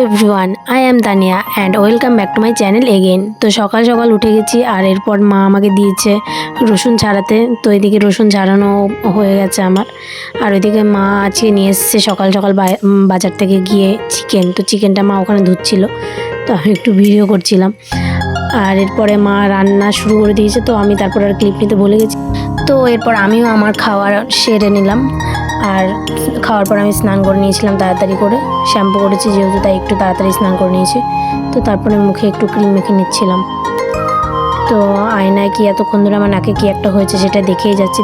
Everyone, I am Tania and welcome back to my channel again. তো সকাল সকাল উঠে গেছি আর এরপর মা আমাকে দিয়েছে রসুন ছাড়াতে। তো এদিকে রসুন ছাড়ানো হয়ে গেছে আমার। আর ওইদিকে মা আজকে নিয়ে এসছে সকাল সকাল বাজার থেকে গিয়ে চিকেন। তো চিকেনটা মা ওখানে ধুচ্ছিল, তো আমি একটু ভিডিও করছিলাম। আর এরপরে মা রান্না শুরু করে দিয়েছে, তো আমি তারপর আর ক্লিপ নিতে ভুলে গেছি। তো এরপর আমিও আমার খাওয়ার সেরে নিলাম। আর খাওয়ার পর আমি স্নান করে নিয়েছিলাম তাড়াতাড়ি করে, শ্যাম্পু করেছি যেহেতু, তাই একটু তাড়াতাড়ি স্নান করে নিয়েছি। তো তারপরে মুখে একটু ক্রিম মেখে নিচ্ছিলাম। তো আয়নায় কি এতক্ষণ ধরে আমার নাকে কি একটা হয়েছে সেটা দেখেই যাচ্ছি।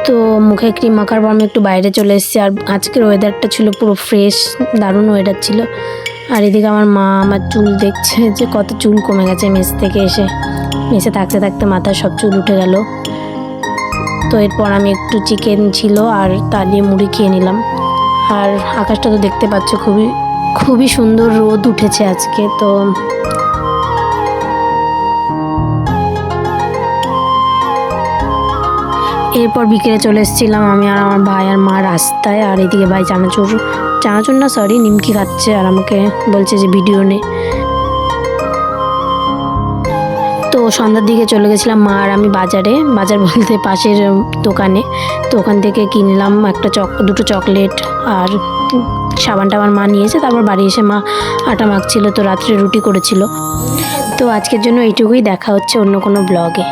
তো মুখে ক্রিম মাখার পর আমি একটু বাইরে চলে এসেছি। আর আজকের ওয়েদারটা ছিল পুরো ফ্রেশ, দারুণ ওয়েদার ছিল। আর এদিকে আমার মা আমার চুল দেখছে যে কত চুল কমে গেছে মেস থেকে এসে। মেসে থাকতে থাকতে মাথায় সব চুল উঠে গেল। তো এরপর আমি একটু চিকেন ছিল আর তা দিয়ে মুড়ি খেয়ে নিলাম। আর আকাশটা তো দেখতে পাচ্ছ, খুবই সুন্দর রোদ উঠেছে আজকে। তো এরপর বিকেলে চলে এসেছিলাম আমি আর আমার ভাই আর মা রাস্তায়। আর এদিকে ভাই চানাচুর না সরি নিমকি খাচ্ছে আর আমাকে বলছে যে ভিডিও নে। তো সন্ধ্যার দিকে চলে গেছিলাম মা আর আমি বাজার বলতে পাশের দোকানে। তো ওখান থেকে কিনলাম দুটো চকলেট আর সাবানটা আমার মা নিয়েছে। তারপর বাড়ি এসে মা আটা মাখছিল, তো রাত্রে রুটি করেছিল। তো আজকের জন্য এইটুকুই, দেখা হচ্ছে অন্য কোনো ব্লগে।